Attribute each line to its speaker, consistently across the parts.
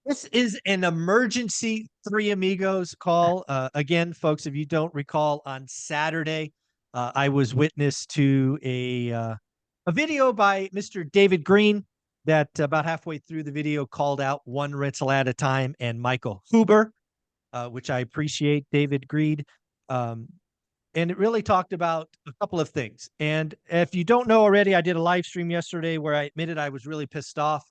Speaker 1: This is an emergency Three Amigos call. Again, folks, if you don't recall, on Saturday, I was witness to a video by Mr. David Green that about halfway through the video called out One Rental at a Time and Michael Huber, which I appreciate, David Greed. Um, and it really talked about a couple of things. And if you don't know already, I did a live stream yesterday where I admitted I was really pissed off.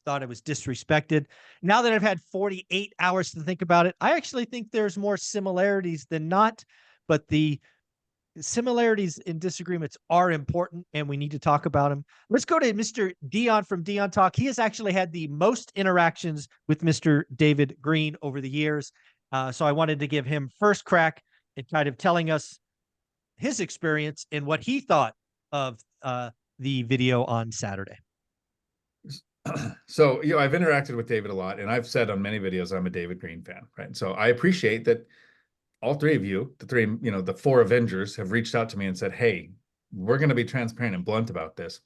Speaker 1: Thought I was disrespected. Now that I've had 48 hours to think about it, I actually think there's more similarities than not, but the similarities and disagreements are important and we need to talk about them. Let's go to Mr. Dion from Dion Talk. He has actually had the most interactions with Mr. David Green over the years. So I wanted to give him first crack at kind of telling us his experience and what he thought of the video on Saturday.
Speaker 2: So, I've interacted with David a lot, and I've said on many videos I'm a David Green fan, right? So I appreciate that all three of you, the four Avengers, have reached out to me and said, hey, we're going to be transparent and blunt about this.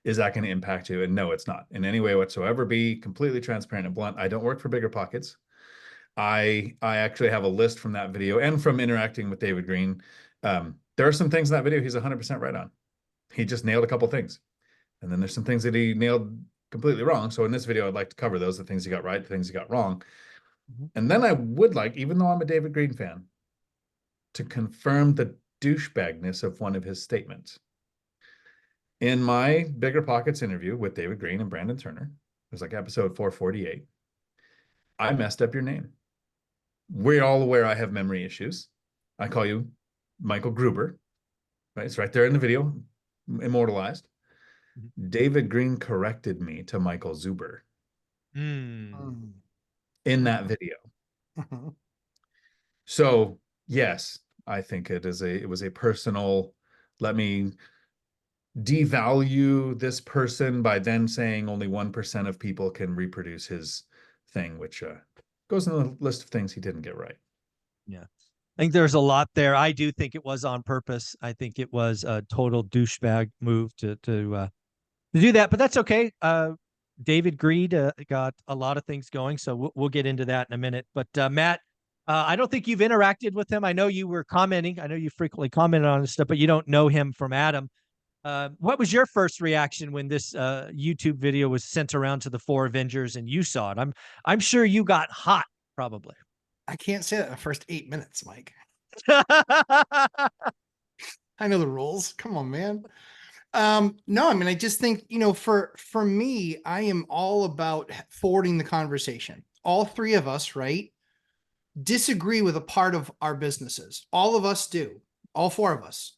Speaker 2: Is that going to impact you? And no, it's not in any way whatsoever. Be completely transparent and blunt. I don't work for Bigger Pockets. I actually have a list from that video and from interacting with David Green. There are some things in that video he's 100% right on. He just nailed a couple things. And then there's some things that he nailed completely wrong. So in this video, I'd like to cover those, the things he got right, the things he got wrong. And then I would like, even though I'm a David Green fan, to confirm the douchebagness of one of his statements. In my Bigger Pockets interview with David Green and Brandon Turner, it was like episode 448, I messed up your name. We're all aware I have memory issues. I call you Michael Gruber, right? It's right there in the video, immortalized. David Green corrected me to Michael Zuber in that video. So yes, I think it was a personal, let me devalue this person by then saying only 1% of people can reproduce his thing, which goes in the list of things he didn't get right.
Speaker 1: Yeah. I think there's a lot there. I do think it was on purpose. I think it was a total douchebag move to do that, but that's okay. David Greed got a lot of things going, so we'll get into that in a minute. But Matt, I don't think you've interacted with him. I know you were commenting. I know you frequently commented on this stuff, but you don't know him from Adam. What was your first reaction when this YouTube video was sent around to the four Avengers and you saw it? I'm sure you got hot, probably.
Speaker 3: I can't say that in the first 8 minutes, Mike. I know the rules. Come on, man. No, I mean, I just think, for me, I am all about forwarding the conversation. All three of us, right, disagree with a part of our businesses. All of us do. All four of us,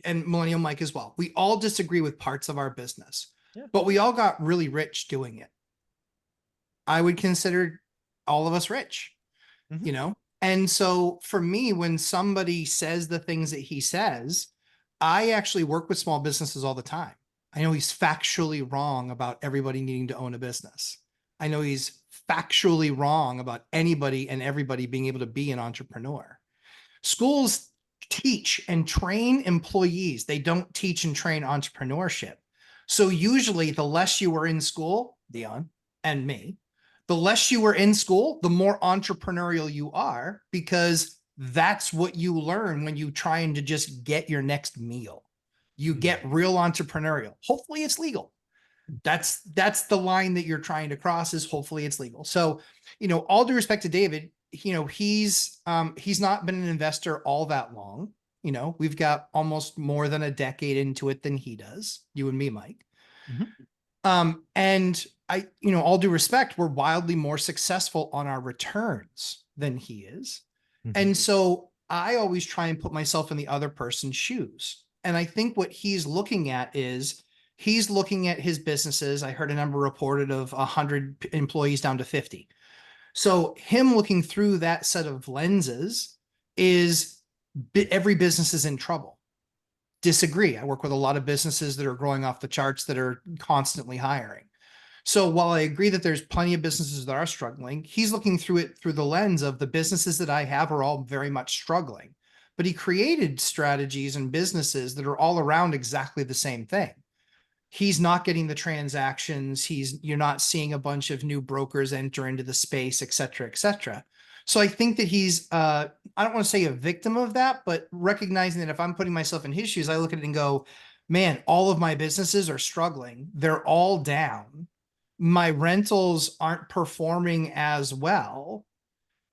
Speaker 3: and Millennial Mike as well. We all disagree with parts of our business, but we all got really rich doing it. I would consider all of us rich, And so for me, when somebody says the things that he says, I actually work with small businesses all the time. I know he's factually wrong about everybody needing to own a business. I know he's factually wrong about anybody and everybody being able to be an entrepreneur. Schools teach and train employees. They don't teach and train entrepreneurship. So usually the less you were in school, Dion and me, the less you were in school, the more entrepreneurial you are, because that's what you learn when you trying to just get your next meal. You get real entrepreneurial. Hopefully it's legal. That's the line that you're trying to cross, is hopefully it's legal. So, all due respect to David, he's not been an investor all that long. We've got almost more than a decade into it than he does, you and me, Mike. And I, all due respect, we're wildly more successful on our returns than he is. And so I always try and put myself in the other person's shoes. And I think what he's looking at is he's looking at his businesses. I heard a number reported of 100 employees down to 50. So him looking through that set of lenses is every business is in trouble. Disagree. I work with a lot of businesses that are growing off the charts that are constantly hiring. So while I agree that there's plenty of businesses that are struggling, he's looking through it through the lens of the businesses that I have are all very much struggling. But he created strategies and businesses that are all around exactly the same thing. he's not getting the transactions. You're not seeing a bunch of new brokers enter into the space, et cetera, et cetera. So I think that he's, I don't want to say a victim of that, but recognizing that if I'm putting myself in his shoes, I look at it and go, man, all of my businesses are struggling. They're all down. My rentals aren't performing as well.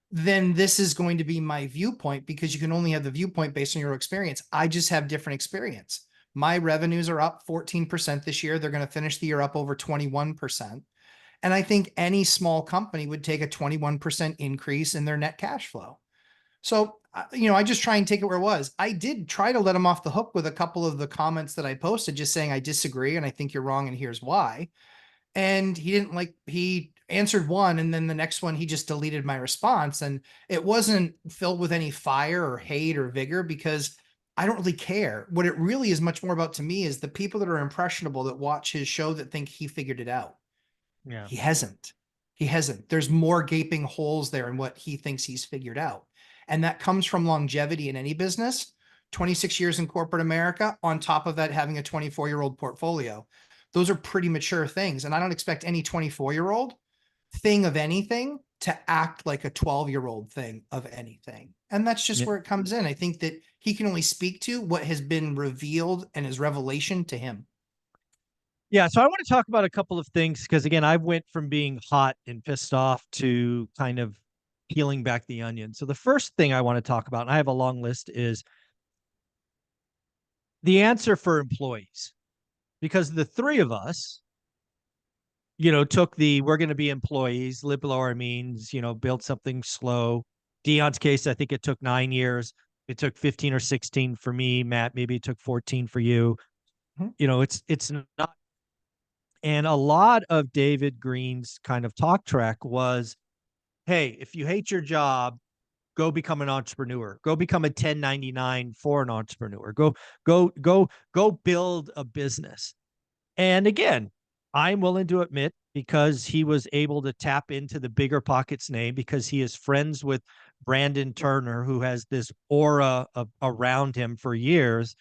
Speaker 3: Then this is going to be my viewpoint, because you can only have the viewpoint based on your experience. I just have different experience. My revenues are up 14% this year. They're going to finish the year up over 21%. And I think any small company would take a 21% increase in their net cash flow. So, I just try and take it where it was. I did try to let him off the hook with a couple of the comments that I posted, just saying, I disagree and I think you're wrong and here's why. And he answered one, and then the next one, he just deleted my response. And it wasn't filled with any fire or hate or vigor, because I don't really care. What it really is much more about to me is the people that are impressionable that watch his show that think he figured it out.
Speaker 1: Yeah.
Speaker 3: He hasn't. He hasn't. There's more gaping holes there in what he thinks he's figured out. And that comes from longevity in any business. 26 years in corporate America, on top of that, having a 24-year-old portfolio. Those are pretty mature things. And I don't expect any 24-year-old thing of anything to act like a 12-year-old thing of anything. And that's just where it comes in. I think that he can only speak to what has been revealed and is revelation to him.
Speaker 1: Yeah, so I want to talk about a couple of things, because again, I went from being hot and pissed off to kind of peeling back the onion. So the first thing I want to talk about, and I have a long list, is the answer for employees. Because the three of us, took we're going to be employees, live below our means, build something slow. Dion's case, I think it took 9 years. It took 15 or 16 for me. Matt, maybe it took 14 for you. It's not. And a lot of David Green's kind of talk track was, hey, if you hate your job, go become an entrepreneur. Go become a 1099 for an entrepreneur. Go build a business. And again, I'm willing to admit, because he was able to tap into the Bigger Pockets name, because he is friends with Brandon Turner, who has this aura around him for years.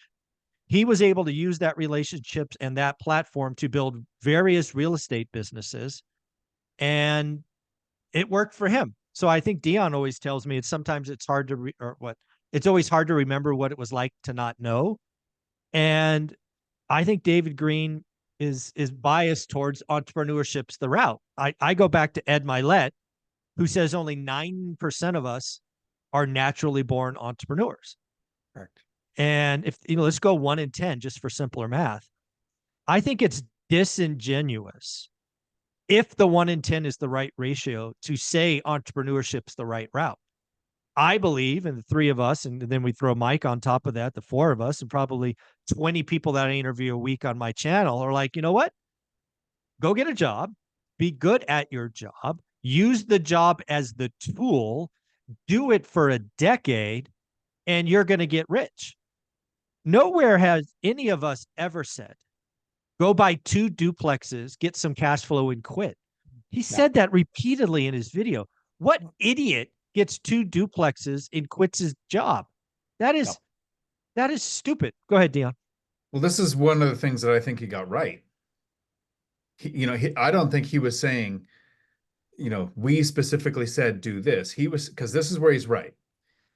Speaker 1: He was able to use that relationships and that platform to build various real estate businesses, and it worked for him. So I think Dion always tells me it's hard to it's always hard to remember what it was like to not know. And I think David Green is biased towards entrepreneurship's the route. I go back to Ed Milet, who says only 9% of us are naturally born entrepreneurs.
Speaker 3: Correct.
Speaker 1: And if, let's go 1 in 10, just for simpler math. I think it's disingenuous, if the 1 in 10 is the right ratio, to say entrepreneurship's the right route. I believe, and the three of us, and then we throw Mike on top of that, the four of us, and probably 20 people that I interview a week on my channel are like, you know what? Go get a job, be good at your job, use the job as the tool, do it for a decade, and you're going to get rich. Nowhere has any of us ever said, go buy 2 duplexes, get some cash flow, and quit. He said that repeatedly in his video. What idiot gets 2 duplexes and quits his job? That is stupid. Go ahead, Dion.
Speaker 2: Well, this is one of the things that I think he got right. I don't think he was saying, we specifically said do this. He was, because this is where he's right.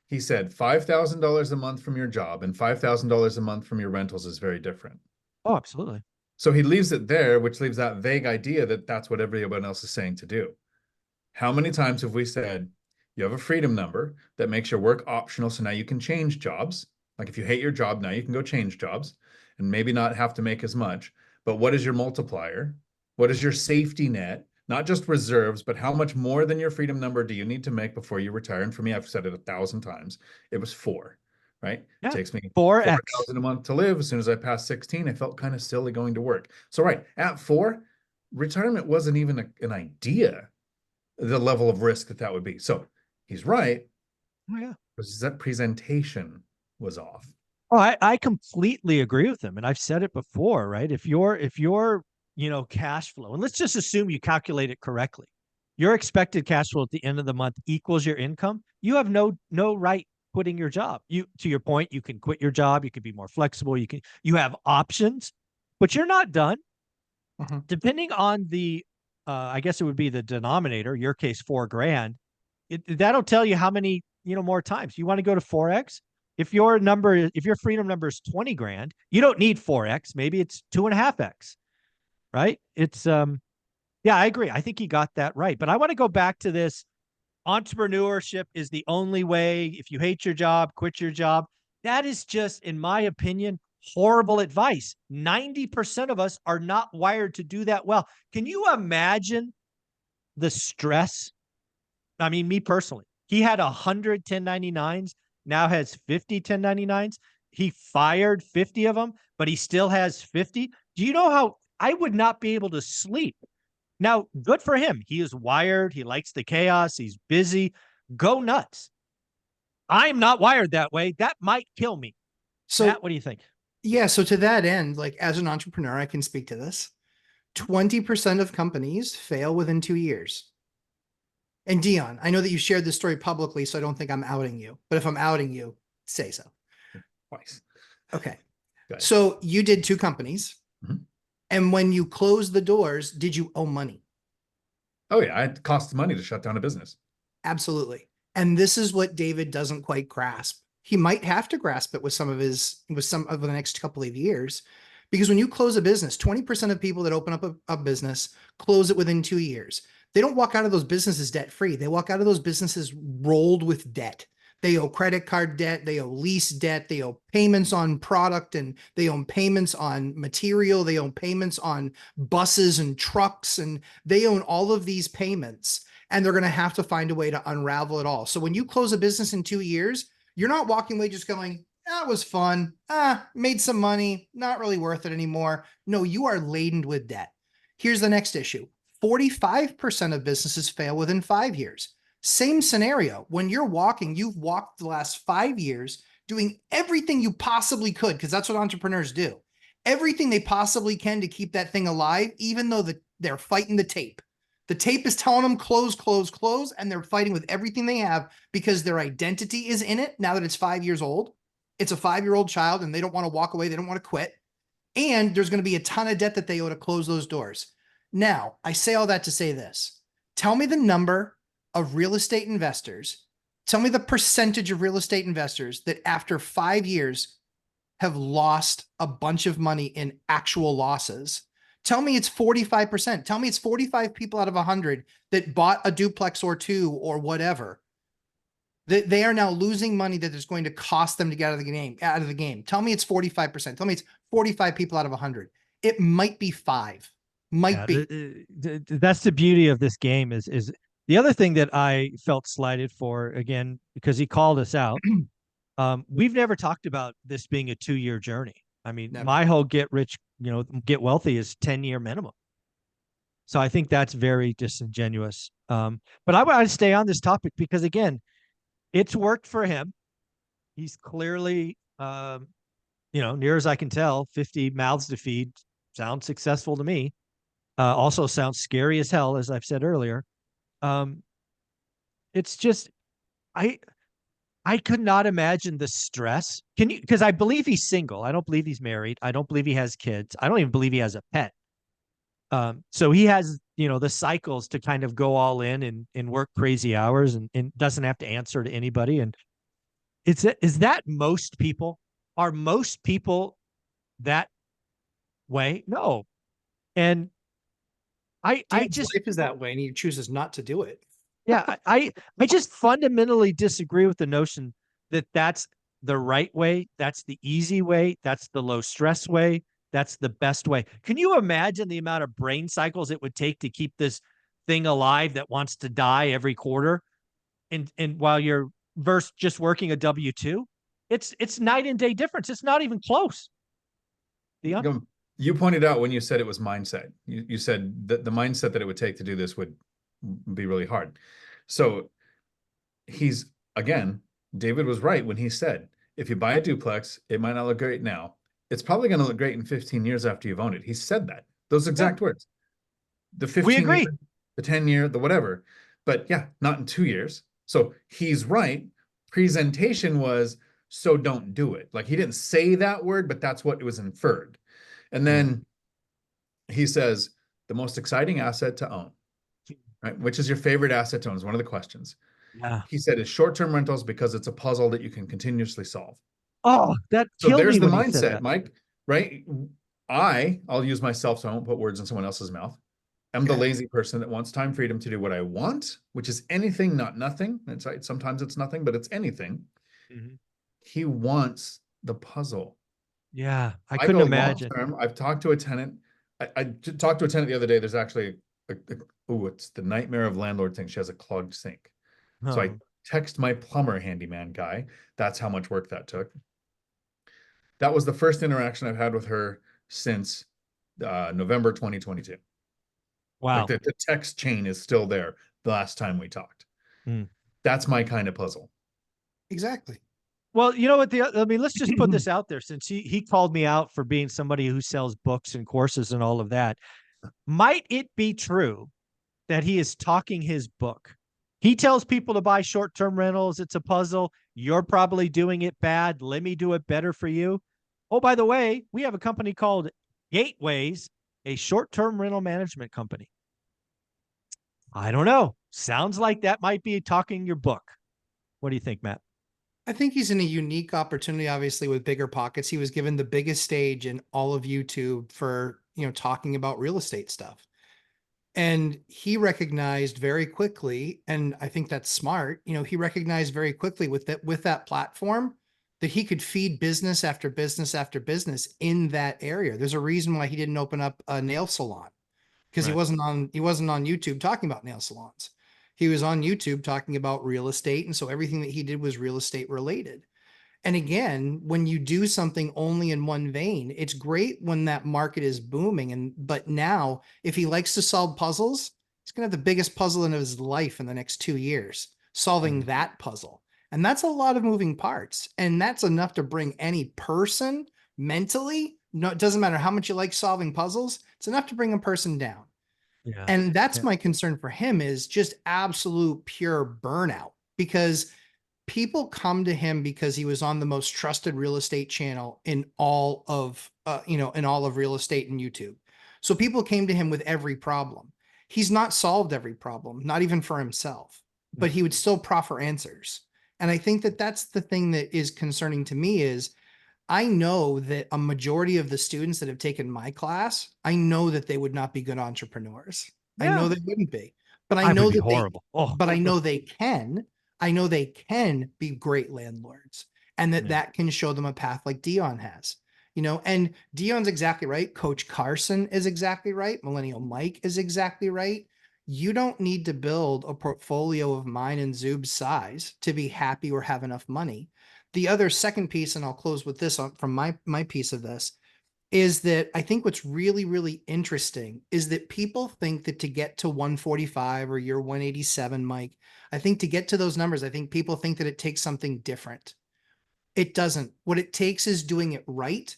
Speaker 2: He said $5,000 a month from your job and $5,000 a month from your rentals is very different.
Speaker 1: Oh, absolutely.
Speaker 2: So he leaves it there, which leaves that vague idea that that's what everyone else is saying to do. How many times have we said, you have a freedom number that makes your work optional, so now you can change jobs. Like if you hate your job, now you can go change jobs and maybe not have to make as much. But what is your multiplier? What is your safety net? Not just reserves, but how much more than your freedom number do you need to make before you retire? And for me, I've said it 1,000 times. It was 4, right?
Speaker 1: Yeah.
Speaker 2: It takes me
Speaker 1: 4x.
Speaker 2: 4,000 a month to live. As soon as I passed 16, I felt kind of silly going to work. So right, at 4, retirement wasn't even an idea, the level of risk that would be. So he's right.
Speaker 1: Oh, yeah.
Speaker 2: That presentation was off.
Speaker 1: Oh, I completely agree with him. And I've said it before, right? If your cash flow, and let's just assume you calculate it correctly, your expected cash flow at the end of the month equals your income, you have no right quitting your job. To your point, you can quit your job, you can be more flexible, you have options, but you're not done.
Speaker 3: Mhm.
Speaker 1: depending on the, I guess it would be the denominator, your case, 4 grand, that'll tell you how many, more times you want to go to 4x. If your freedom number is 20 grand, you don't need 4x. Maybe it's 2.5x, right? Yeah, I agree. I think he got that right. But I want to go back to this. Entrepreneurship is the only way. If you hate your job, quit your job. That is just, in my opinion, horrible advice. 90% of us are not wired to do that well. Can you imagine the stress? I mean, me personally, he had 100 1099s, now has 50 1099s. He fired 50 of them, but he still has 50. Do you know how I would not be able to sleep? Now, good for him. He is wired. He likes the chaos. He's busy. Go nuts. I am not wired that way. That might kill me.
Speaker 3: So
Speaker 1: Matt, what do you think?
Speaker 3: yeah, so to that end, like as an entrepreneur, I can speak to this. 20% of companies fail within 2 years. And Dion, I know that you shared this story publicly, so I don't think I'm outing you. But if I'm outing you, say so.
Speaker 2: Twice.
Speaker 3: Okay.
Speaker 2: Go ahead.
Speaker 3: So you did 2 companies.
Speaker 2: Mhm.
Speaker 3: And when you closed the doors, did you owe money?
Speaker 2: Oh yeah, it costs money to shut down a business.
Speaker 3: Absolutely. And this is what David doesn't quite grasp. He might have to grasp it with some of the next couple of years. Because when you close a business, 20% of people that open up a business close it within 2 years. They don't walk out of those businesses debt free. They walk out of those businesses rolled with debt. They owe credit card debt. They owe lease debt. They owe payments on product, and they owe payments on material. They owe payments on buses and trucks, and they own all of these payments, and they're going to have to find a way to unravel it all. So when you close a business in 2 years, you're not walking away just going, that was fun. Made some money, not really worth it anymore. No, you are laden with debt. Here's the next issue. 45% of businesses fail within 5 years. Same scenario. When you've walked the last 5 years doing everything you possibly could, because that's what entrepreneurs do. Everything they possibly can to keep that thing alive, even though they're fighting the tape. The tape is telling them close, close, close, and they're fighting with everything they have because their identity is in it now that it's 5 years old. It's a 5-year-old child and they don't want to walk away. They don't want to quit. And there's going to be a ton of debt that they owe to close those doors. Now, I say all that to say this. Tell me the number of real estate investors. Tell me the percentage of real estate investors that after 5 years have lost a bunch of money in actual losses. Tell me it's 45%. Tell me it's 45 people out of 100 that bought a duplex or 2 or whatever. They are now losing money that is going to cost them to get out of the game. Tell me it's 45%. Tell me it's 45 people out of 100. It might be 5. Might be.
Speaker 1: That's the beauty of this game is the other thing that I felt slighted for, again, because he called us out. We've never talked about this being a 2-year journey. I mean,
Speaker 3: Never.
Speaker 1: my whole get wealthy is 10-year minimum. So I think that's very disingenuous. But I want to stay on this topic because, again, it's worked for him. He's clearly, near as I can tell, 50 mouths to feed sounds successful to me. Also sounds scary as hell, as I've said earlier. It's just, I could not imagine the stress. Can you? Because I believe he's single. I don't believe he's married. I don't believe he has kids. I don't even believe he has a pet. So he has, the cycles to kind of go all in and work crazy hours and doesn't have to answer to anybody. And is that most people? Are most people that way? No. And I
Speaker 3: Dave's
Speaker 1: just,
Speaker 3: life is that way, and he chooses not to do it.
Speaker 1: yeah, I just fundamentally disagree with the notion that that's the right way, that's the easy way, that's the low stress way, that's the best way. Can you imagine the amount of brain cycles it would take to keep this thing alive that wants to die every quarter? And while you're versus just working a W-2, it's night and day difference. It's not even close. Dion?
Speaker 2: You pointed out when you said it was mindset. You said that the mindset that it would take to do this would be really hard. So David was right when he said, if you buy a duplex, it might not look great now. It's probably going to look great in 15 years after you've owned it. He said that, those exact words. The 15 year, the 10 year, the whatever. But yeah, not in 2 years. So he's right. Presentation was, so don't do it. Like he didn't say that word, but that's what it was inferred. And then he says, the most exciting asset to own, right? Which is your favorite asset to own is one of the questions.
Speaker 1: Yeah.
Speaker 2: He said it's short-term rentals because it's a puzzle that you can continuously solve.
Speaker 1: Oh, that
Speaker 2: So
Speaker 1: killed
Speaker 2: there's
Speaker 1: me
Speaker 2: the
Speaker 1: when he said
Speaker 2: mindset,
Speaker 1: that.
Speaker 2: Mike, right? I'll use myself so I won't put words in someone else's mouth. I'm the
Speaker 3: Okay.
Speaker 2: lazy person that wants time freedom to do what I want, which is anything, not nothing. It's right. Sometimes it's nothing, but it's anything.
Speaker 1: Mhm.
Speaker 2: He wants the puzzle.
Speaker 1: Yeah, I
Speaker 2: I
Speaker 1: couldn't
Speaker 2: go long
Speaker 1: imagine.
Speaker 2: term. I've talked to a tenant. I talked to a tenant the other day. There's actually it's the nightmare of landlord thing. She has a clogged sink. So I
Speaker 1: Oh,
Speaker 2: text my plumber handyman guy. That's how much work that took. That was the first interaction I've had with her since November 2022. Like
Speaker 1: wow.
Speaker 2: the text chain is still there the last time we talked.
Speaker 1: Mm.
Speaker 2: That's my kind of puzzle.
Speaker 3: Exactly.
Speaker 1: Well, you know what? I mean, let's just put this out there since he called me out for being somebody who sells books and courses and all of that. Might it be true that he is talking his book? He tells people to buy short-term rentals. It's a puzzle. You're probably doing it bad. Let me do it better for you. Oh, by the way, we have a company called Gateways, a short-term rental management company. I don't know. Sounds like that might be talking your book. What do you think, Matt?
Speaker 3: I think he's in a unique opportunity, obviously, with bigger pockets. He was given the biggest stage in all of YouTube for, talking about real estate stuff. And he recognized very quickly, and I think that's smart, he recognized very quickly with that platform that he could feed business after business after business in that area. There's a reason why he didn't open up a nail salon, because he
Speaker 1: Right.
Speaker 3: wasn't on YouTube talking about nail salons. He was on YouTube talking about real estate. And so everything that he did was real estate related. And again, when you do something only in one vein, it's great when that market is booming. But now, if he likes to solve puzzles, he's going to have the biggest puzzle in his life in the next 2 years, solving
Speaker 1: Mm.
Speaker 3: that puzzle. And that's a lot of moving parts. And that's enough to bring any person mentally. No, it doesn't matter how much you like solving puzzles. It's enough to bring a person down.
Speaker 1: Yeah.
Speaker 3: And that's
Speaker 1: Yeah.
Speaker 3: my concern for him, is just absolute pure burnout, because people come to him because he was on the most trusted real estate channel in all of real estate and YouTube. So people came to him with every problem. He's not solved every problem, not even for himself, but he would still proffer answers. And I think that that's the thing that is concerning to me. Is I know that a majority of the students that have taken my class, I know that they would not be good entrepreneurs. I
Speaker 1: Yeah.
Speaker 3: know they wouldn't be, but I
Speaker 1: I would
Speaker 3: know
Speaker 1: be
Speaker 3: that
Speaker 1: horrible. Oh,
Speaker 3: I know they can. I know they can be great landlords, and that
Speaker 1: yeah.
Speaker 3: that can show them a path like Dion has. And Dion's exactly right. Coach Carson is exactly right. Millennial Mike is exactly right. You don't need to build a portfolio of mine and Zoob's size to be happy or have enough money. The other second piece, and I'll close with this from my piece of this, is that I think what's really, really interesting is that people think that to get to 145 or your 187, Mike, I think to get to those numbers, I think people think that it takes something different. It doesn't. What it takes is doing it right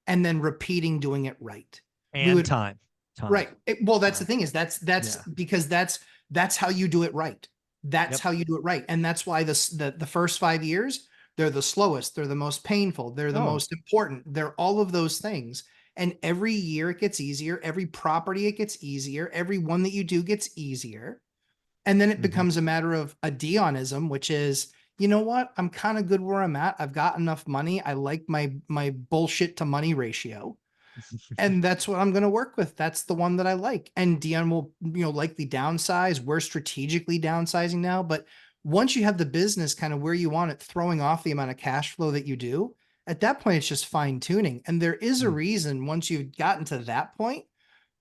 Speaker 3: and then repeating doing it right. We
Speaker 1: And
Speaker 3: would
Speaker 1: time.
Speaker 3: Right. Well, that's the
Speaker 1: Time.
Speaker 3: thing, is that's
Speaker 1: Yeah.
Speaker 3: because that's how you do it right. That's
Speaker 1: Yep.
Speaker 3: how you do it right. And that's why the first 5 years, they're the slowest, they're the most painful, they're the
Speaker 1: Oh.
Speaker 3: most important. They're all of those things. And every year it gets easier. Every property it gets easier. Every one that you do gets easier. And then it
Speaker 1: Mhm.
Speaker 3: becomes a matter of a Dionism, which is, you know what? I'm kind of good where I'm at. I've got enough money. I like my bullshit to money ratio, and that's what I'm going to work with. That's the one that I like. And Dion will, likely downsize. We're strategically downsizing now, but once you have the business kind of where you want it, throwing off the amount of cash flow that you do, at that point, it's just fine tuning. And there is a
Speaker 1: Mm.
Speaker 3: reason, once you've gotten to that point,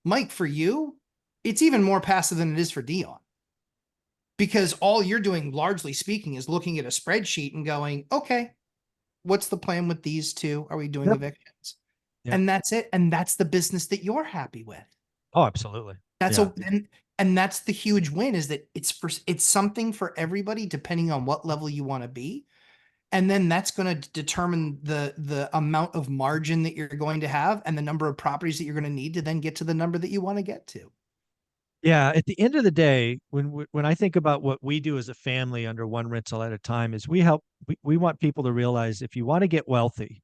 Speaker 3: Mike, for you, it's even more passive than it is for Dion, because all you're doing, largely speaking, is looking at a spreadsheet and going, okay, what's the plan with these two? Are we doing
Speaker 1: Yep.
Speaker 3: evictions?
Speaker 1: Yep.
Speaker 3: And that's it. And that's the business that you're happy with.
Speaker 1: Oh, absolutely.
Speaker 3: That's
Speaker 1: Yeah.
Speaker 3: a and that's the huge win, is that it's something for everybody, depending on what level you want to be. And then that's going to determine the amount of margin that you're going to have and the number of properties that you're going to need to then get to the number that you want to get to.
Speaker 1: Yeah. At the end of the day, when I think about what we do as a family under one rental at a time, is we want people to realize, if you want to get wealthy,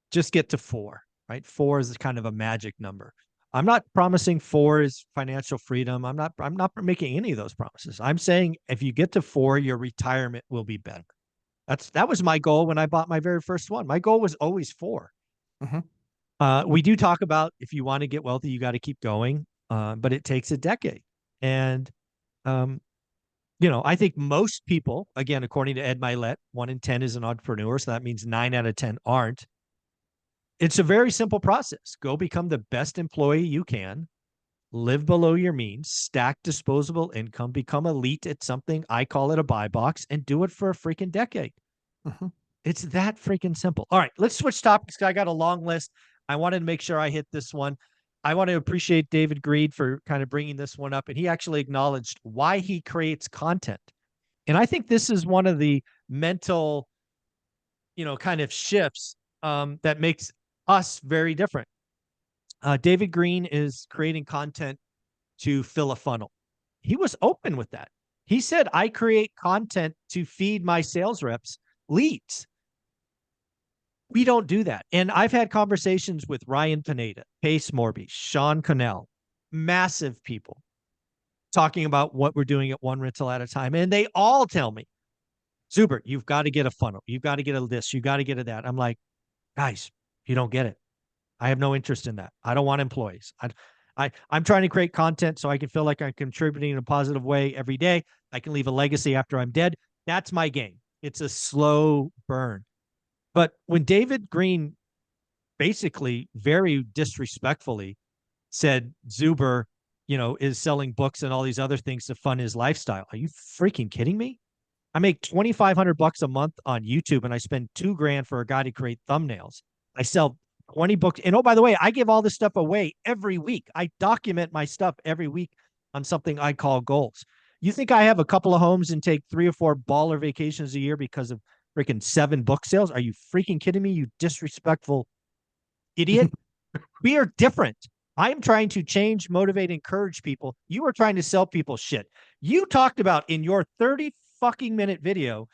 Speaker 1: just get to four, right? Four is kind of a magic number. I'm not promising 4 is financial freedom. I'm not making any of those promises. I'm saying if you get to 4, your retirement will be better. That was my goal when I bought my very first one. My goal was always 4.
Speaker 3: Mhm.
Speaker 1: We do talk about if you want to get wealthy, you got to keep going, but it takes a decade. And um, I think most people, again, according to Ed Milet, 1 in 10 is an entrepreneur, so that means 9 out of 10 aren't. It's a very simple process. Go become the best employee you can, live below your means, stack disposable income, become elite at something. I call it a buy box, and do it for a freaking decade.
Speaker 3: Mhm.
Speaker 1: It's that freaking simple. All right, let's switch topics. I got a long list. I wanted to make sure I hit this one. I want to appreciate David Greed for kind of bringing this one up, and he actually acknowledged why he creates content. And I think this is one of the mental, kind of shifts that makes us very different. David Green is creating content to fill a funnel. He was open with that. He said, I create content to feed my sales reps leads. We don't do that. And I've had conversations with Ryan Pineda, Pace Morby, Sean Connell, massive people talking about what we're doing at One Rental at a Time. And they all tell me, Zuber, you've got to get a funnel. You've got to get a this. You got to get a that. I'm like, guys, you don't get it. I have no interest in that. I don't want employees. I'm trying to create content so I can feel like I'm contributing in a positive way every day. I can leave a legacy after I'm dead. That's my game. It's a slow burn. But when David Green basically very disrespectfully said Zuber, is selling books and all these other things to fund his lifestyle. Are you freaking kidding me? I make $2,500 a month on YouTube and I spend $2,000 for a guy to create thumbnails. I sell 20 books. And oh, by the way, I give all this stuff away every week. I document my stuff every week on something I call goals. You think I have a couple of homes and take 3 or 4 baller vacations a year because of freaking 7 book sales? Are you freaking kidding me? You disrespectful idiot. We are different. I am trying to change, motivate, encourage people. You are trying to sell people shit. You talked about in your 30 fucking minute video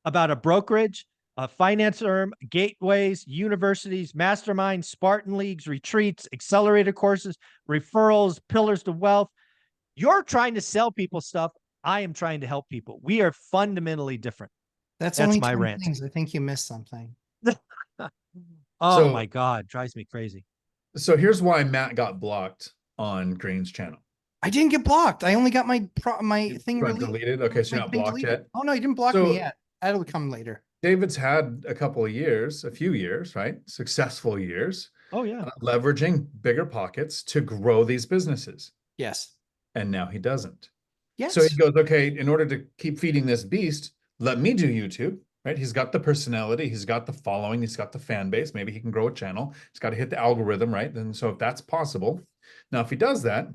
Speaker 1: about a brokerage, a finance firm, gateways, universities, masterminds, Spartan leagues, retreats, accelerator courses, referrals, pillars to wealth. You're trying to sell people stuff. I am trying to help people. We are fundamentally different.
Speaker 3: That's
Speaker 1: That's
Speaker 3: only
Speaker 1: my
Speaker 3: 10
Speaker 1: rant.
Speaker 3: things. I think you missed something.
Speaker 1: Oh
Speaker 2: So-
Speaker 1: my God. Drives me crazy.
Speaker 2: So here's why Matt got blocked on Green's channel.
Speaker 3: I didn't get blocked. I only got my thing
Speaker 2: Got
Speaker 3: released.
Speaker 2: deleted. Okay, so
Speaker 3: My
Speaker 2: you're not
Speaker 3: thing
Speaker 2: blocked
Speaker 3: deleted.
Speaker 2: yet.
Speaker 3: Oh no, you didn't block
Speaker 2: So-
Speaker 3: me yet. That'll come later.
Speaker 2: David's had a couple of years, a few years, right? Successful years,
Speaker 1: Oh yeah.
Speaker 2: leveraging bigger pockets to grow these businesses.
Speaker 3: Yes.
Speaker 2: And now he doesn't.
Speaker 3: Yes.
Speaker 2: So he goes, okay, in order to keep feeding this beast, let me do YouTube, right? He's got the personality, he's got the following, he's got the fan base. Maybe he can grow a channel. He's got to hit the algorithm, right? And so if that's possible, now if he does that,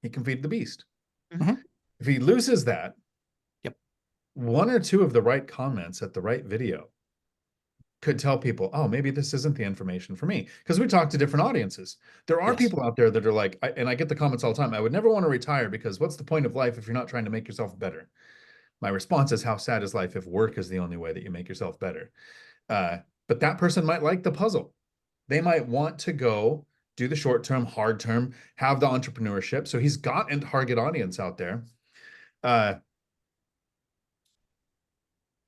Speaker 2: he can feed the beast.
Speaker 3: Mhm.
Speaker 2: If he loses that,
Speaker 3: Yep.
Speaker 2: 1 or 2 of the right comments at the right video could tell people, oh, maybe this isn't the information for me. Because we talk to different audiences. There are
Speaker 3: Yes.
Speaker 2: people out there that are like, and I get the comments all the time, I would never want to retire because what's the point of life if you're not trying to make yourself better? My response is, how sad is life if work is the only way that you make yourself better? But that person might like the puzzle. They might want to go do the short term, hard term, have the entrepreneurship. So he's got a target audience out there.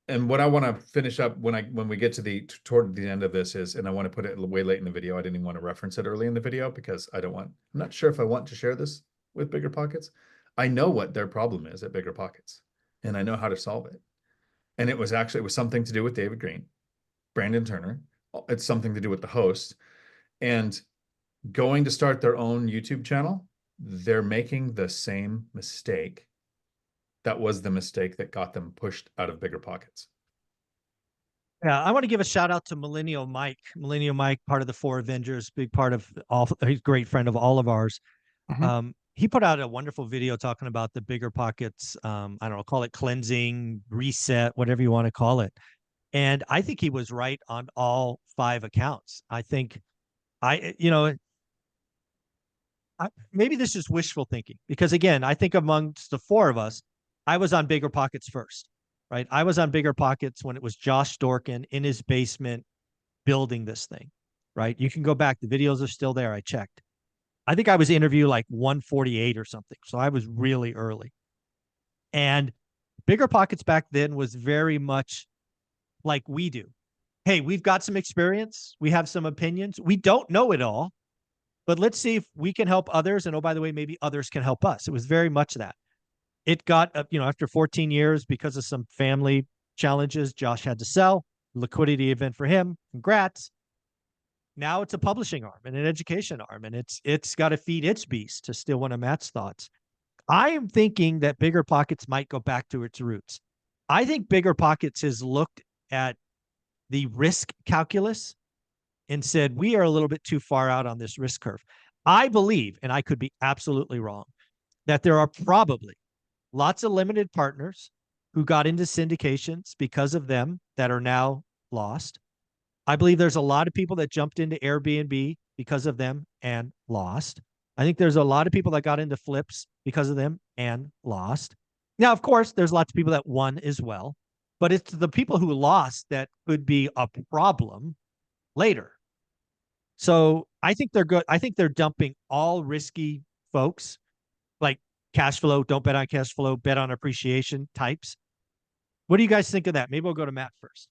Speaker 2: And what I want to finish up when we get to toward the end of this is, and I want to put it way late in the video. I didn't even want to reference it early in the video because I'm not sure if I want to share this with Bigger Pockets. I know what their problem is at Bigger Pockets, and I know how to solve it. And it was something to do with David Green, Brandon Turner. It's something to do with the host, and going to start their own YouTube channel. They're making the same mistake. That was the mistake that got them pushed out of Bigger Pockets.
Speaker 1: Yeah, I want to give a shout out to Millennial Mike. Millennial Mike, part of the 4 Avengers, big part of he's a great friend of all of ours.
Speaker 3: Mhm.
Speaker 1: He put out a wonderful video talking about the Bigger Pockets. I don't know, call it cleansing, reset, whatever you want to call it. And I think he was right on all 5 accounts. I think maybe this is wishful thinking because again, I think amongst the 4 of us, I was on Bigger Pockets first, right? I was on Bigger Pockets when it was Josh Dorkin in his basement building this thing, right? You can go back. The videos are still there. I checked. I think I was interview like 148 or something. So I was really early. And Bigger Pockets back then was very much like we do. Hey, we've got some experience. We have some opinions. We don't know it all, but let's see if we can help others. And oh, by the way, maybe others can help us. It was very much that. It got, after 14 years, because of some family challenges, Josh had to sell. Liquidity event for him. Congrats. Now it's a publishing arm and an education arm, and it's got to feed its beast, to steal one of Matt's thoughts. I am thinking that Bigger Pockets might go back to its roots. I think Bigger Pockets has looked at the risk calculus and said, we are a little bit too far out on this risk curve. I believe, and I could be absolutely wrong, that there are probably lots of limited partners who got into syndications because of them that are now lost. I believe there's a lot of people that jumped into Airbnb because of them and lost. I think there's a lot of people that got into flips because of them and lost. Now, of course, there's lots of people that won as well, but it's the people who lost that could be a problem later. So I think they're good. I think they're dumping all risky folks like cash flow, don't bet on cash flow, bet on appreciation types. What do you guys think of that? Maybe we'll go to Matt first.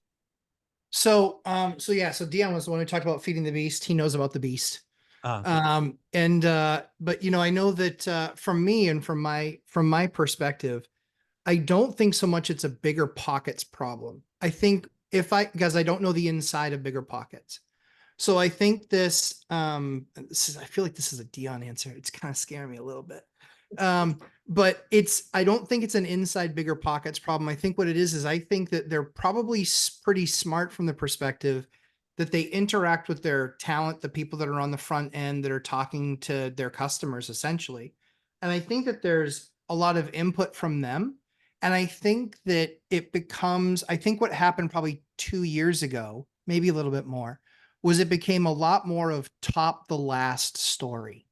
Speaker 3: So Dion was the one who talked about feeding the beast. He knows about the beast. But I know that from me and from my perspective, I don't think so much it's a Bigger Pockets problem. I think because I don't know the inside of Bigger Pockets. So I think I feel like this is a Dion answer. It's kind of scaring me a little bit. But I don't think it's an inside Bigger Pockets problem. I think what it is I think that they're probably pretty smart from the perspective that they interact with their talent, the people that are on the front end that are talking to their customers essentially. And I think that there's a lot of input from them. And I think that I think what happened probably 2 years ago, maybe a little bit more, was it became a lot more of top the last story.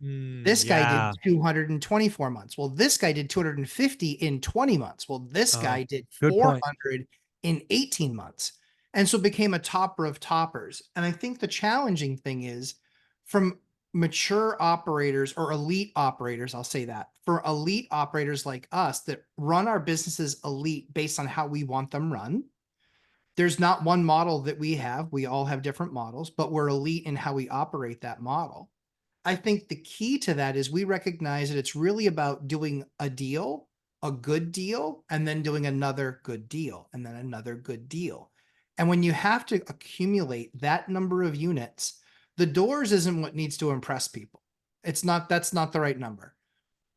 Speaker 3: This guy did 224 months. Well, this guy did 250 in 20 months. Well, this guy did 400 in 18 months. And so it became a topper of toppers. And I think the challenging thing is from mature operators or elite operators, I'll say that, for elite operators like us that run our businesses elite based on how we want them run. There's not one model that we have. We all have different models, but we're elite in how we operate that model. I think the key to that is we recognize that it's really about doing a deal, a good deal, and then doing another good deal, and then another good deal. And when you have to accumulate that number of units, the doors isn't what needs to impress people. That's not the right number.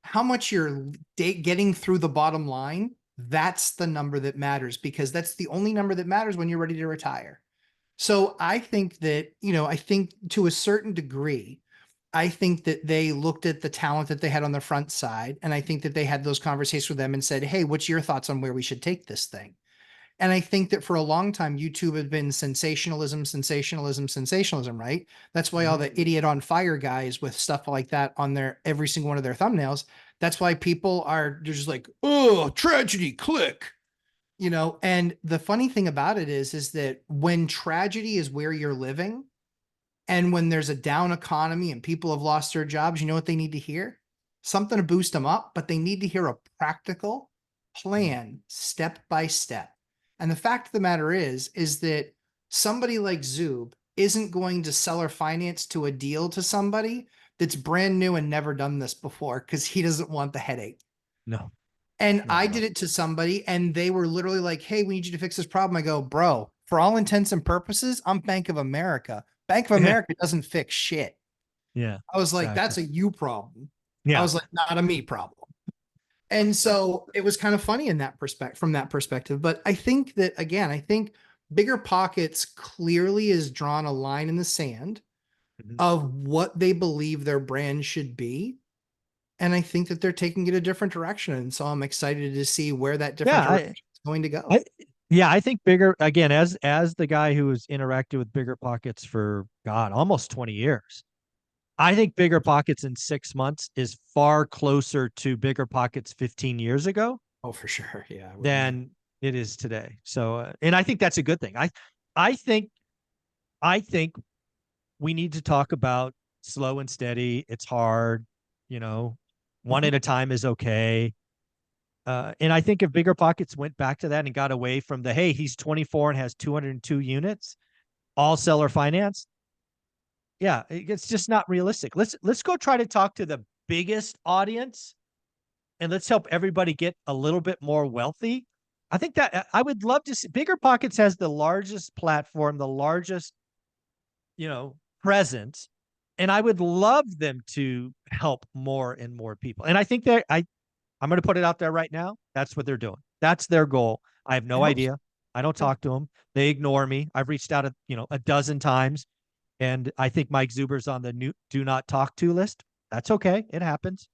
Speaker 3: How much you're getting through the bottom line, that's the number that matters, because that's the only number that matters when you're ready to retire. So I think that, I think to a certain degree, I think that they looked at the talent that they had on the front side. And I think that they had those conversations with them and said, hey, what's your thoughts on where we should take this thing? And I think that for a long time, YouTube had been sensationalism, right? That's why all the idiot on fire guys with stuff like that on every single one of their thumbnails. That's why people are just like, oh, tragedy, click, and the funny thing about it is that when tragedy is where you're living, and when there's a down economy and people have lost their jobs, you know what they need to hear? Something to boost them up, but they need to hear a practical plan, step by step. And the fact of the matter is that somebody like Zoob isn't going to sell or finance to a deal to somebody that's brand new and never done this before because he doesn't want the headache.
Speaker 1: No.
Speaker 3: And I did it to somebody and they were literally like, hey, we need you to fix this problem. I go, bro, for all intents and purposes, I'm Bank of America. Bank of America doesn't fix shit.
Speaker 1: Yeah.
Speaker 3: I was like, that's a you problem.
Speaker 1: Yeah.
Speaker 3: I was like, not a me problem. And so it was kind of funny from that perspective. But I think that, again, Bigger Pockets clearly has drawn a line in the sand of what they believe their brand should be. And I think that they're taking it a different direction. And so I'm excited to see where that different direction is going to go.
Speaker 1: I think Bigger, again, as the guy who has interacted with Bigger Pockets for, God, almost 20 years, I think Bigger Pockets in 6 months is far closer to Bigger Pockets 15 years ago.
Speaker 3: Oh, for sure. Yeah.
Speaker 1: Than it is today. So, and I think that's a good thing. I think we need to talk about slow and steady. It's hard, you know, one at a time is okay. And I think if Bigger Pockets went back to that and got away from the, hey, he's 24 and has 202 units, all seller finance. Yeah, it's just not realistic. Let's go try to talk to the biggest audience and let's help everybody get a little bit more wealthy. I think that I would love to see Bigger Pockets has the largest platform, the largest, presence. And I would love them to help more and more people. And I think I'm going to put it out there right now. That's what they're doing. That's their goal. I have no idea. I don't talk to them. They ignore me. I've reached out a dozen times, and I think Mike Zuber's on the new do not talk to list. That's okay. It happens.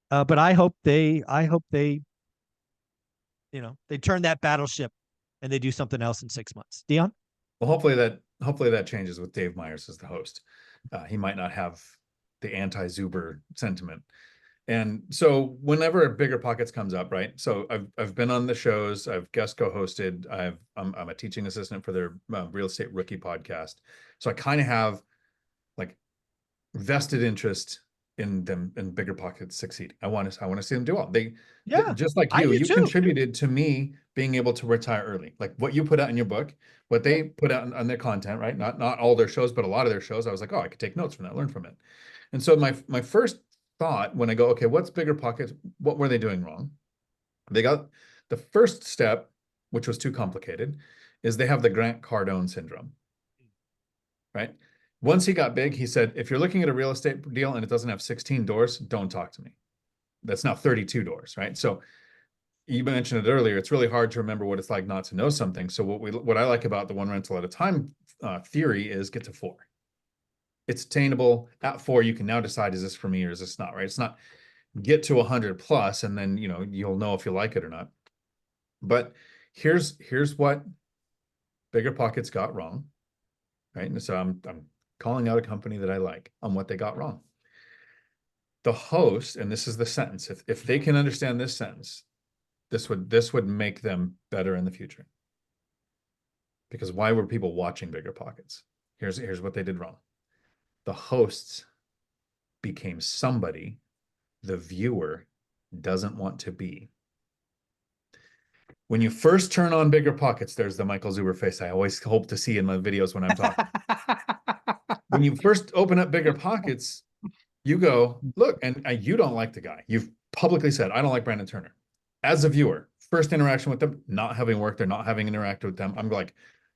Speaker 1: But I hope they they turn that battleship and they do something else in 6 months. Dion?
Speaker 2: Well, hopefully that changes with Dave Myers as the host. He might not have the anti-Zuber sentiment. And so whenever Bigger Pockets comes up, right? So I've been on the shows, I've guest co-hosted, I'm a teaching assistant for their real estate rookie podcast. So I kind of have like vested interest in them and Bigger Pockets succeed. I want to see them do well. Just like you contributed to me being able to retire early. Like what you put out in your book, what they put out on their content, right? Not all their shows, but a lot of their shows. I was like, oh, I could take notes from that, learn from it. And so my first thought when I go, okay, what's Bigger Pockets? What were they doing wrong? They got the first step, which was too complicated, is they have the Grant Cardone syndrome, right? Once he got big, he said, if you're looking at a real estate deal and it doesn't have 16 doors, don't talk to me. That's now 32 doors, right? So you mentioned it earlier. It's really hard to remember what it's like not to know something. So what I like about the one rental at a time theory is get to 4. It's attainable. At 4, you can now decide, is this for me or is this not, right? It's not get to 100 plus and then you'll know if you like it or not. But here's what Bigger Pockets got wrong, right? And so I'm calling out a company that I like on what they got wrong. The host, and this is the sentence, if they can understand this sentence, this would make them better in the future. Because why were people watching Bigger Pockets? Here's what they did wrong. The hosts became somebody the viewer doesn't want to be. When you first turn on Bigger Pockets, there's the Michael Zuber face I always hope to see in my videos when I'm talking. When you first open up Bigger Pockets, you go, look, and you don't like the guy. You've publicly said, I don't like Brandon Turner. As a viewer, first interaction with them, not having worked there, not having interacted with them, I'm like,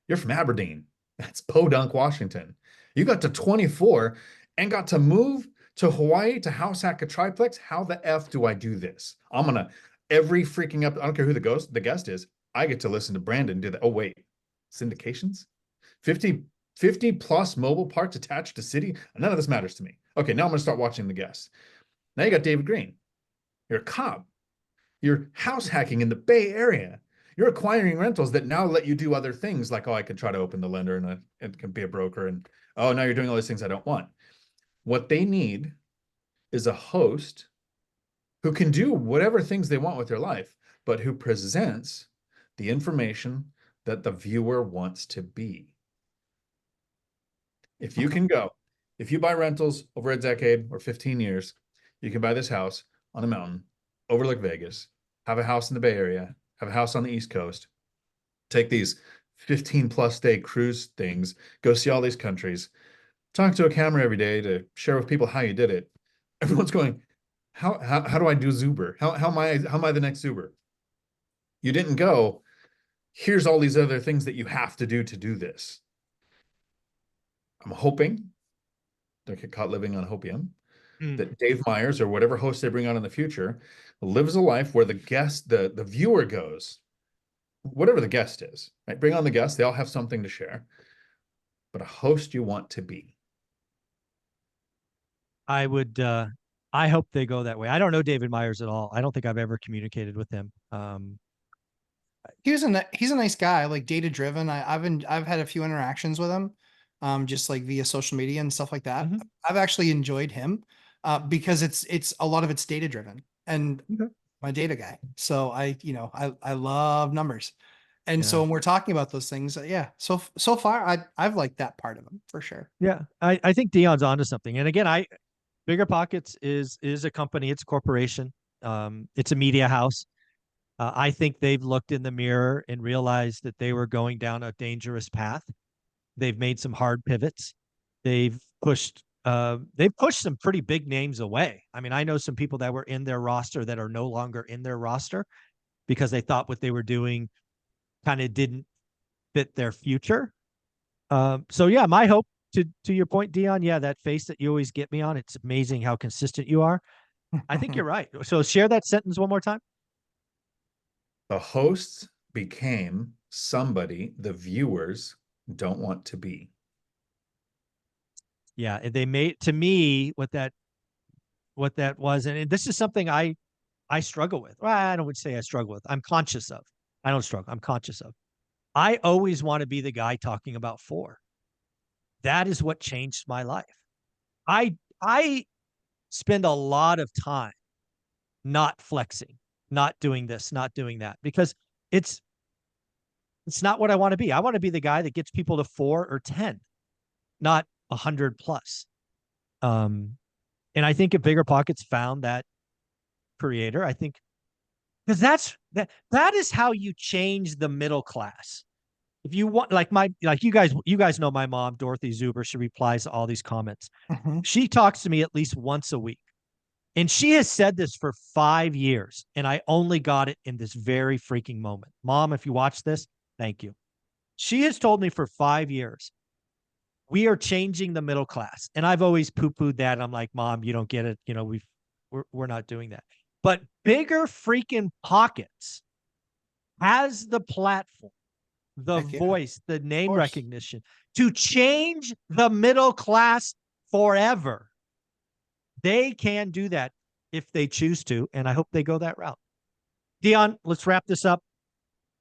Speaker 2: you're from Aberdeen. That's Podunk, Washington. You got to 24 and got to move to Hawaii to house hack a triplex. How the F do I do this? I'm going to every freaking up. I don't care who the guest is. I get to listen to Brandon do that. Oh, wait, syndications, 50 plus mobile parks attached to city. None of this matters to me. Okay. Now I'm going to start watching the guests. Now you got David Green. You're a cop. You're house hacking in the Bay Area. You're acquiring rentals that now let you do other things like, oh, I could try to open the lender and it can be a broker. And oh, now you're doing all these things I don't want. What they need is a host who can do whatever things they want with their life, but who presents the information that the viewer wants to be. If you can go, if you buy rentals over a decade or 15 years, you can buy this house on a mountain, overlook Vegas, have a house in the Bay Area, have a house on the East Coast, take these 15 plus day cruise things, go see all these countries, talk to a camera every day to share with people how you did it. Everyone's going, how do I do Zuber? How am I the next Zuber? You didn't go, here's all these other things that you have to do this. I'm hoping, don't get caught living on hopium, that Dave Myers or whatever host they bring on in the future lives a life where the viewer goes, whatever the guest is, right? Bring on the guest. They all have something to share, but a host you want to be.
Speaker 1: I would, I hope they go that way. I don't know David Myers at all. I don't think I've ever communicated with him.
Speaker 3: He's a nice guy, like data driven. I've had a few interactions with him, just like via social media and stuff like that. I've actually enjoyed him, because it's a lot of it's data driven, and I'm a data guy. So I love numbers. And so
Speaker 1: Yeah.
Speaker 3: when we're talking about those things, yeah. So far, I've liked that part of them for sure.
Speaker 1: Yeah. I think Dion's onto something. And again, Bigger Pockets is a company, it's a corporation. It's a media house. I think they've looked in the mirror and realized that they were going down a dangerous path. They've made some hard pivots. They've pushed some pretty big names away. I mean, I know some people that were in their roster that are no longer in their roster because they thought what they were doing kind of didn't fit their future. So yeah, my hope to your point, Dion, yeah, that face that you always get me on, it's amazing how consistent you are. I think you're right. So share that sentence one more time.
Speaker 2: The hosts became somebody the viewers don't want to be.
Speaker 1: Yeah, and they made to me what that was, and this is something I struggle with. Well, I don't would say I struggle with. I'm conscious of. I don't struggle. I'm conscious of. I always want to be the guy talking about four. That is what changed my life. I spend a lot of time not flexing, not doing this, not doing that because it's not what I want to be. I want to be the guy that gets people to 4 or 10, not 100 plus. And I think if Bigger Pockets found that creator, I think because that is how you change the middle class. If you want, like you guys know my mom, Dorothy Zuber, she replies to all these comments.
Speaker 3: Mhm.
Speaker 1: She talks to me at least once a week. And she has said this for 5 years. And I only got it in this very freaking moment. Mom, if you watch this, thank you. She has told me for 5 years, we are changing the middle class. And I've always poo-pooed that. I'm like, Mom, you don't get it. You know, we're not doing that. But Bigger freaking Pockets has the platform, the
Speaker 3: Heck yeah,
Speaker 1: voice, the
Speaker 3: of
Speaker 1: name
Speaker 3: course.
Speaker 1: recognition to change the middle class forever. They can do that if they choose to, and I hope they go that route. Dion, let's wrap this up.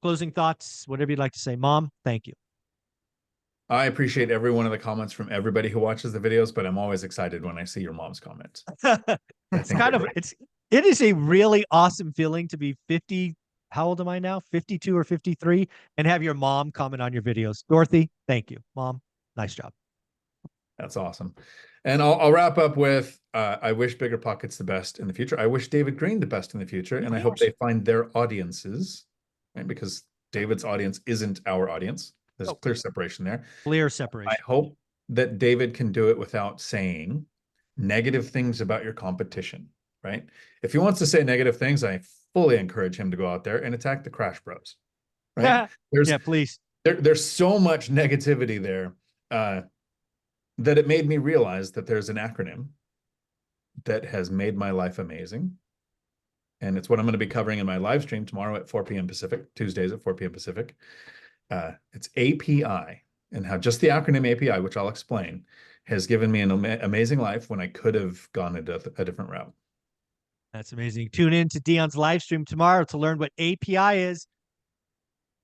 Speaker 1: Closing thoughts, whatever you'd like to say. Mom, thank you.
Speaker 2: I appreciate every one of the comments from everybody who watches the videos, but I'm always excited when I see your mom's comments. I
Speaker 1: It's
Speaker 2: think
Speaker 1: kind
Speaker 2: they're
Speaker 1: of
Speaker 2: great.
Speaker 1: it is a really awesome feeling to be 50. How old am I now? 52 or 53, and have your mom comment on your videos. Dorothy, thank you. Mom, nice job.
Speaker 2: That's awesome. And I'll wrap up with I wish Bigger Pockets the best in the future. I wish David Green the best in the future, and I hope they find their audiences, right? Because David's audience isn't our audience. There's
Speaker 1: Oh,
Speaker 2: clear separation there.
Speaker 1: clear
Speaker 2: I
Speaker 1: separation.
Speaker 2: hope that David can do it without saying negative things about your competition, right? If he wants to say negative things, I fully encourage him to go out there and attack the Crash Bros, right?
Speaker 1: Yeah,
Speaker 2: There's
Speaker 1: please.
Speaker 2: there's so much negativity there that it made me realize that there's an acronym that has made my life amazing. And it's what I'm going to be covering in my live stream tomorrow at 4 p.m. Pacific, Tuesdays at 4 p.m. Pacific. It's API, and how just the acronym API, which I'll explain, has given me an amazing life when I could have gone a different route.
Speaker 1: That's amazing. Tune in to Dion's live stream tomorrow to learn what API is.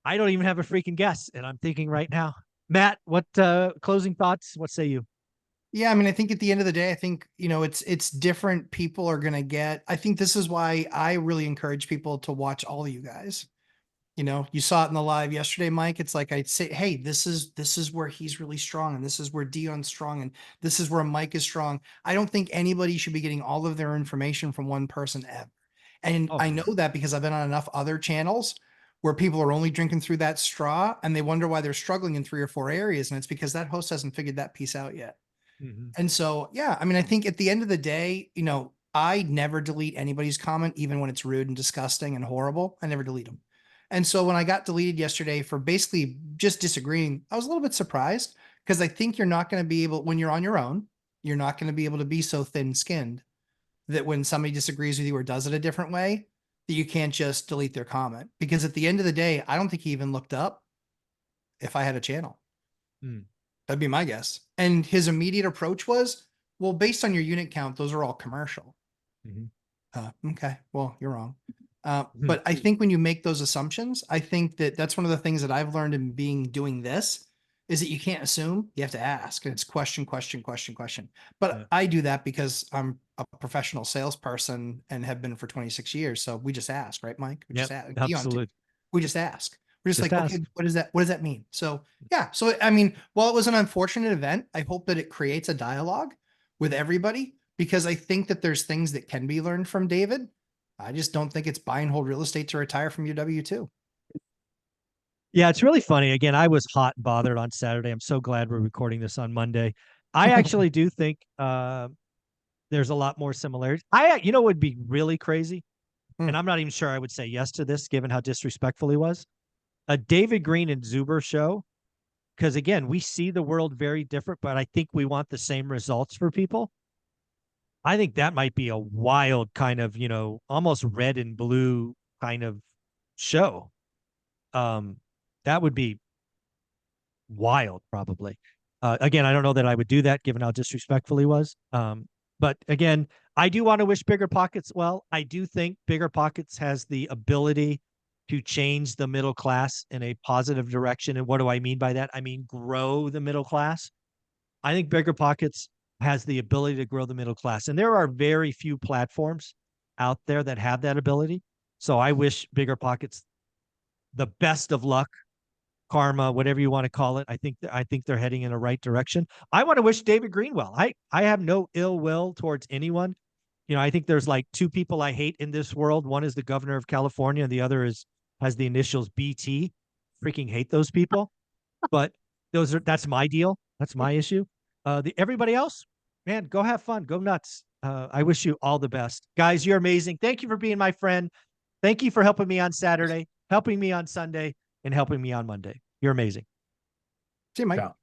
Speaker 1: I don't even have a freaking guess, and I'm thinking right now. Matt, what closing thoughts? What say you?
Speaker 3: Yeah, I mean, I think at the end of the day, I think, it's different people are going to get. I think this is why I really encourage people to watch all of you guys. You saw it in the live yesterday, Mike. It's like I'd say, hey, this is where he's really strong, and this is where Dion's strong, and this is where Mike is strong. I don't think anybody should be getting all of their information from one person ever. And
Speaker 1: Oh,
Speaker 3: I know that because I've been on enough other channels where people are only drinking through that straw and they wonder why they're struggling in 3 or 4 areas. And it's because that host hasn't figured that piece out yet.
Speaker 1: mhm.
Speaker 3: And so, yeah, I mean, I think at the end of the day, I never delete anybody's comment, even when it's rude and disgusting and horrible. I never delete them. And so when I got deleted yesterday for basically just disagreeing, I was a little bit surprised because I think you're not going to be able, when you're on your own, you're not going to be able to be so thin skinned that when somebody disagrees with you or does it a different way, that you can't just delete their comment. Because at the end of the day, I don't think he even looked up if I had a channel.
Speaker 1: Hmm.
Speaker 3: That'd be my guess. And his immediate approach was, well, based on your unit count, those are all commercial.
Speaker 1: Mhm.
Speaker 3: Okay, well, you're wrong.
Speaker 1: Mhm.
Speaker 3: But I think when you make those assumptions, I think that that's one of the things that I've learned in doing this is that you can't assume, you have to ask. And it's question, question, question, question. But
Speaker 1: Yeah.
Speaker 3: I do that because I'm a professional salesperson and have been for 26 years. So we just ask, right, Mike? We
Speaker 1: Yep,
Speaker 3: just ask. Dion, too.
Speaker 1: absolutely.
Speaker 3: We just ask. We're just
Speaker 1: Just
Speaker 3: like,
Speaker 1: ask.
Speaker 3: okay, what does that mean? So yeah. So I mean, while it was an unfortunate event, I hope that it creates a dialogue with everybody, because I think that there's things that can be learned from David. I just don't think it's buy and hold real estate to retire from your W-2.
Speaker 1: Yeah, it's really funny. Again, I was hot and bothered on Saturday. I'm so glad we're recording this on Monday. I actually do think there's a lot more similarities. You know, what would be really crazy,
Speaker 3: Hmm.
Speaker 1: and I'm not even sure I would say yes to this, given how disrespectful he was. A David Green and Zuber show, because again, we see the world very different, but I think we want the same results for people. I think that might be a wild kind of, almost red and blue kind of show. Um, that would be wild, probably. Again, I don't know that I would do that given how disrespectful he was. But again, I do want to wish Bigger Pockets well. I do think Bigger Pockets has the ability to change the middle class in a positive direction. And what do I mean by that? I mean, grow the middle class. I think Bigger Pockets has the ability to grow the middle class. And there are very few platforms out there that have that ability. So I wish Bigger Pockets the best of luck, karma, whatever you want to call it. I think they're heading in the right direction. I want to wish David Green well. I have no ill will towards anyone. I think there's like two people I hate in this world. One is the governor of California, and the other has the initials BT. Freaking hate those people. But that's my deal. That's my issue. Everybody else, man, go have fun. Go nuts. I wish you all the best. Guys, you're amazing. Thank you for being my friend. Thank you for helping me on Saturday, helping me on Sunday, and helping me on Monday. You're amazing.
Speaker 3: See you, Mike.
Speaker 2: Ciao.